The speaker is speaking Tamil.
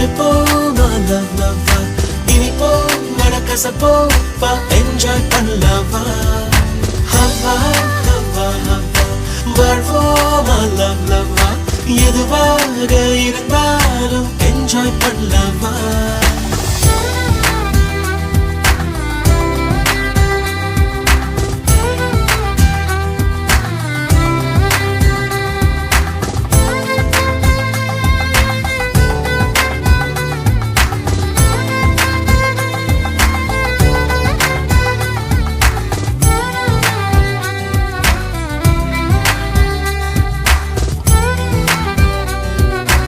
சிரிப்போமா love love வா இனிப்போம் மடக்கசப்போப்பா என்ஜாய் பண்ணலாமா ஹவா ஹவா ஹவா வாழ்வோமா love love வா எதுவாக